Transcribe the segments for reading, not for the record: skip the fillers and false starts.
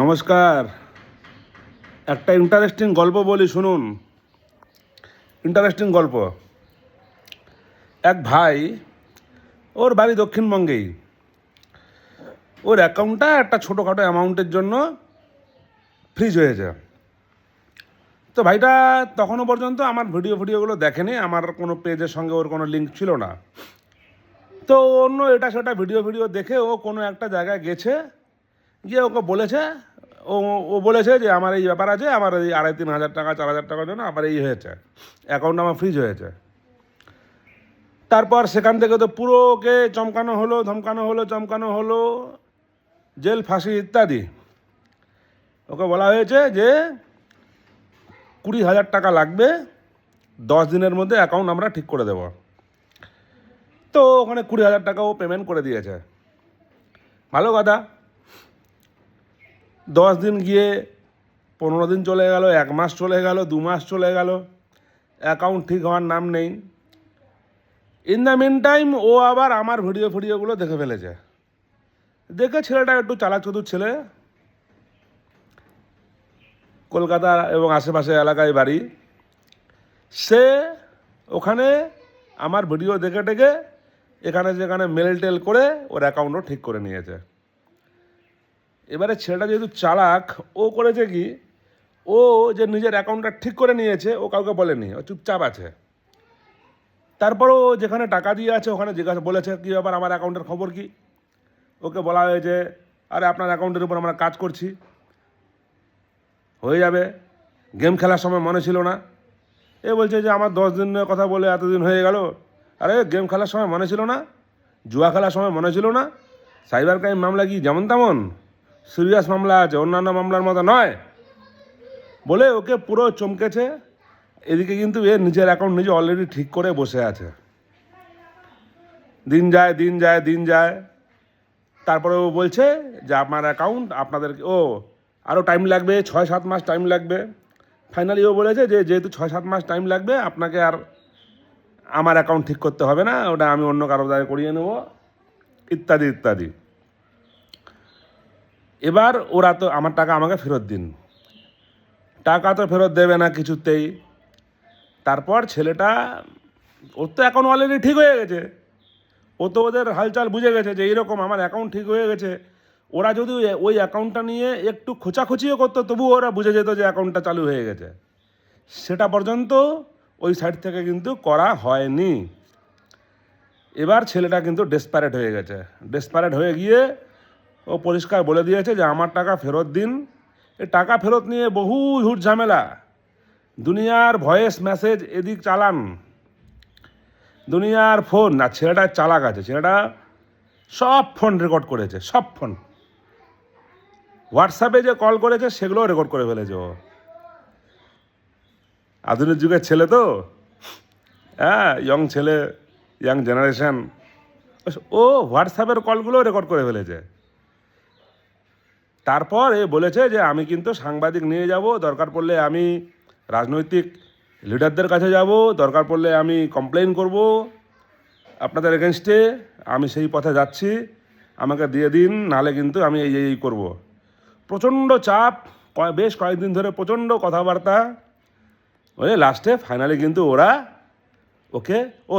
নমস্কার। একটা ইন্টারেস্টিং গল্প বলি, শুনুন। ইন্টারেস্টিং গল্প। এক ভাই, ওর বাড়ি দক্ষিণবঙ্গেই। ওর অ্যাকাউন্টটা একটা ছোটোখাটো অ্যামাউন্টের জন্য ফ্রিজ হয়েছে। তো ভাইটা তখনও পর্যন্ত আমার ভিডিওগুলো দেখেনি। আমার কোনো পেজের সঙ্গে ওর কোনো লিঙ্ক ছিল না। তো অন্য এটা সেটা ভিডিও দেখে ও কোনো একটা জায়গায় গেছে, গিয়ে ওকে বলেছে, ও ও বলেছে যে আমার এই ব্যাপার আছে, আমার এই 2,500-3,000 টাকা 4,000 টাকার জন্য আমার এই হয়েছে, অ্যাকাউন্ট আমার ফ্রিজ হয়েছে। তারপর সেখান থেকে তো পুরো ওকে চমকানো হলো, জেল, ফাঁসি ইত্যাদি। ওকে বলা হয়েছে যে 20,000 টাকা লাগবে, 10 দিনের মধ্যে অ্যাকাউন্ট আমরা ঠিক করে দেব। তো ওখানে 20,000 টাকা ও পেমেন্ট করে দিয়েছে। ভালো কথা। 10 দিন গিয়ে 15 দিন চলে গেল, 1 মাস চলে গেল, 2 মাস চলে গেল, অ্যাকাউন্ট ঠিক হওয়ার নাম নেই। ইন দ্য মিন টাইম ও আবার আমার ভিডিওগুলো দেখে ফেলেছে। দেখে ছেলেটা একটু চালাক চতুর ছেলে, কলকাতা এবং আশেপাশে এলাকায় বাড়ি। সে ওখানে আমার ভিডিও দেখে এখানে যেখানে মেল টেল করে ওর অ্যাকাউন্টও ঠিক করে নিয়েছে। এবারে ছেলেটা যেহেতু চালাক, ও করেছে কি, ও যে নিজের অ্যাকাউন্টটা ঠিক করে নিয়েছে ও কাউকে বলেনি, ও চুপচাপ আছে। তারপরও যেখানে টাকা দিয়ে আছে ওখানে জিজ্ঞাসা বলেছে, কী ব্যাপার, আমার অ্যাকাউন্টের খবর কি? ওকে বলা হয়েছে, আরে আপনার অ্যাকাউন্টের উপর আমরা কাজ করছি, হয়ে যাবে, গেম খেলার সময় মনে ছিল না। এ বলছে যে আমার 10 দিনের কথা বলে এতদিন হয়ে গেল। আরে গেম খেলার সময় মনে ছিল না, জুয়া খেলার সময় মনে ছিল না? সাইবার ক্রাইম মামলা কি যেমন তেমন সিরিয়াস মামলা আছে, অন্যান্য মামলার মতো নয় বলে ওকে পুরো চমকেছে। এদিকে কিন্তু এর নিজের অ্যাকাউন্ট নিজে অলরেডি ঠিক করে বসে আছে। দিন যায়। তারপরে ও বলছে যে আপনার অ্যাকাউন্ট আপনাদেরকে আরও টাইম লাগবে, 6-7 মাস টাইম লাগবে। ফাইনালি ও বলেছে যে যেহেতু 6-7 মাস টাইম লাগবে, আপনাকে আর আমার অ্যাকাউন্ট ঠিক করতে হবে না, ওটা আমি অন্য কারো দ্বারা করিয়ে নেব, ইত্যাদি ইত্যাদি। এবার ওরা তো আমার টাকা আমাকে ফেরত দিন, টাকা তো ফেরত দেবে না কিছুতেই। তারপর ছেলেটা, ওর তো অ্যাকাউন্ট অলরেডি ঠিক হয়ে গেছে, ও তো ওদের হালচাল বুঝে গেছে যে এইরকম আমার অ্যাকাউন্ট ঠিক হয়ে গেছে। ওরা যদি ওই অ্যাকাউন্টটা নিয়ে একটু খোঁচাখুচিও করতো তবুও ওরা বুঝে যেত যে অ্যাকাউন্টটা চালু হয়ে গেছে। সেটা পর্যন্ত ওই সাইড থেকে কিন্তু করা হয়নি। এবার ছেলেটা কিন্তু ডেসপারেট হয়ে গেছে। ডেসপারেট হয়ে গিয়ে ও পরিষ্কার বলে দিয়েছে যে আমার টাকা ফেরত দিন। এই টাকা ফেরত নিয়ে বহু ঝুট ঝামেলা, দুনিয়ার ভয়েস মেসেজ এদিক চালান, দুনিয়ার ফোন। না, ছেলেটা চালাক আছে, ছেলেটা সব ফোন রেকর্ড করেছে, সব ফোন। হোয়াটসঅ্যাপে যে কল করেছে সেগুলোও রেকর্ড করে ফেলেছে ও। আধুনিক যুগের ছেলে তো, হ্যাঁ, ইয়ং ছেলে, ইয়াং জেনারেশন, ও হোয়াটসঅ্যাপের কলগুলো রেকর্ড করে ফেলেছে। তারপর এ বলেছে যে আমি কিন্তু সাংবাদিক নিয়ে যাব, দরকার পড়লে আমি রাজনৈতিক লিডারদের কাছে যাব, দরকার পড়লে আমি কমপ্লেন করব আপনাদের এগেনস্টে, আমি সেই পথে যাচ্ছি, আমাকে দিয়ে দিন, নাহলে কিন্তু আমি এই করব। প্রচণ্ড চাপ, বেশ কয়েকদিন ধরে প্রচণ্ড কথাবার্তা, ওই লাস্টে ফাইনালি কিন্তু ওরা ওকে,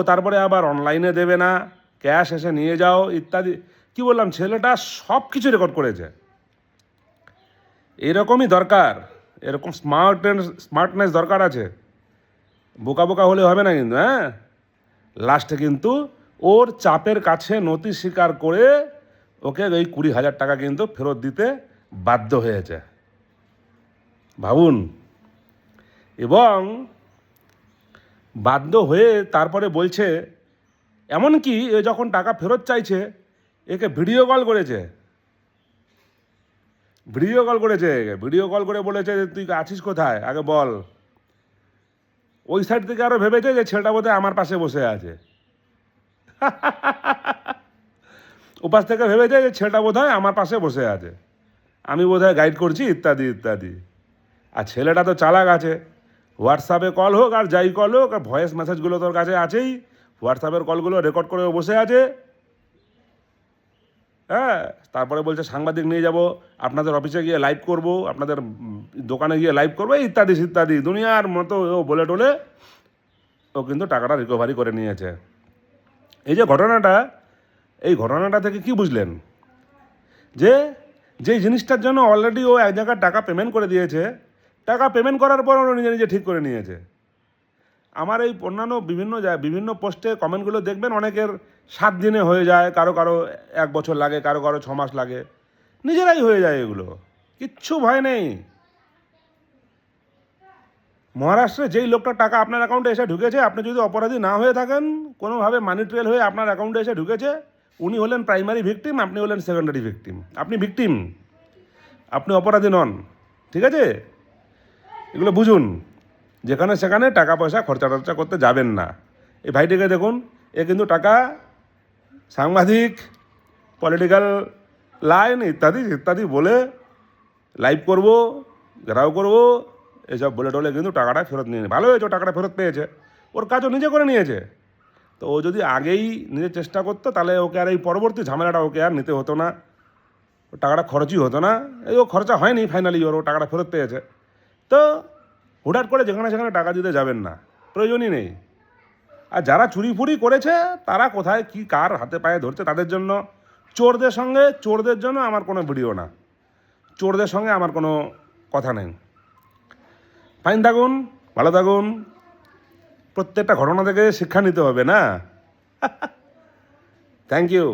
তারপরে আবার অনলাইনে দেবে না, ক্যাশ এসে নিয়ে যাও ইত্যাদি। কি বললাম, ছেলেটা সব কিছু রেকর্ড করেছে। এরকমই দরকার, এরকম স্মার্টনেস দরকার আছে। বোকা বোকা হলে হবে না কিন্তু, হ্যাঁ। লাস্টে কিন্তু ওর চাপের কাছে নতি স্বীকার করে ওকে ওই 20,000 টাকা কিন্তু ফেরত দিতে বাধ্য হয়েছে, ভাবুন। এবং বাধ্য হয়ে তারপরে বলছে, এমনকি এ যখন টাকা ফেরত চাইছে একে ভিডিও কল করেছে, ভিডিও কল করে বলেছে যে তুই আছিস কোথায় আগে বল। ওই সাইড থেকে আরও ভেবেছে যে ছেলেটা বোধহয় আমার পাশে বসে আছে। ওপাশ থেকে ভেবেছে যে ছেলেটা বোধহয় আমার পাশে বসে আছে, আমি বোধহয় গাইড করছি, ইত্যাদি ইত্যাদি। আর ছেলেটা তো চালাক আছে, হোয়াটসঅ্যাপে কল হোক আর যাই কল হোক, আর ভয়েস মেসেজগুলো তোর কাছে আছেই, হোয়াটসঅ্যাপের কলগুলো রেকর্ড করে বসে আছে। হ্যাঁ, তারপরে বলছে সাংবাদিক নিয়ে যাব, আপনাদের অফিসে গিয়ে লাইভ করব, আপনাদের দোকানে গিয়ে লাইভ করবো, ইত্যাদি ইত্যাদি দুনিয়ার মতো ও বলে টলে ও কিন্তু টাকাটা রিকভারি করে নিয়েছে। এই যে ঘটনাটা, এই ঘটনাটা থেকে কি বুঝলেন? যে যেই জিনিসটার জন্য অলরেডি ও এক জায়গায় টাকা পেমেন্ট করে দিয়েছে, টাকা পেমেন্ট করার পর ও নিজে নিজে ঠিক করে নিয়েছে। আমার এই অন্যান্য বিভিন্ন পোস্টে কমেন্টগুলো দেখবেন, অনেকের 7 দিনে হয়ে যায়, কারো কারো 1 বছর লাগে, কারো কারো 6 মাস লাগে, নিজেরাই হয়ে যায় এগুলো, কিচ্ছু ভয় নেই। মহারাষ্ট্রে যেই লোকটার টাকা আপনার অ্যাকাউন্টে এসে ঢুকেছে, আপনি যদি অপরাধী না হয়ে থাকেন, কোনোভাবে মানি ট্রেল হয়ে আপনার অ্যাকাউন্টে এসে ঢুকেছে, উনি হলেন প্রাইমারি ভিকটিম, আপনি হলেন সেকেন্ডারি ভিকটিম। আপনি ভিকটিম, আপনি অপরাধী নন। ঠিক আছে? এগুলো বুঝুন। যেখানে সেখানে টাকা পয়সা খরচা টরচা করতে যাবেন না। এই ভাইটিকে দেখুন, এ কিন্তু টাকা সাংবাদিক, পলিটিক্যাল লাইন ইত্যাদি ইত্যাদি বলে লাইভ করব, ঘেরাও করব, এসব বলে টলে কিন্তু টাকাটা ফেরত নিয়ে ভালো হয়েছে, ও টাকাটা ফেরত পেয়েছে, ওর কাজও নিজে করে নিয়েছে। তো ও যদি আগেই নিজের চেষ্টা করতো, তাহলে ওকে আর এই পরবর্তী ঝামেলাটা ওকে আর নিতে হতো না, ও টাকাটা খরচই হতো না। এই ও খরচা হয়নি, ফাইনালি ওর ও টাকাটা ফেরত পেয়েছে। তো হুটহাট করে যেখানে সেখানে টাকা দিতে যাবেন না, প্রয়োজনই নেই। আর যারা চুরি ফুরি করেছে, তারা কোথায় কি কার হাতে পায়ে ধরছে তাদের জন্য, চোরদের জন্য আমার কোনো ভিডিও না, চোরদের সঙ্গে আমার কোনো কথা নেই। ফাইন থাকুন, ভালো থাকুন। প্রত্যেকটা ঘটনা থেকে শিক্ষা নিতে হবে না? Thank you.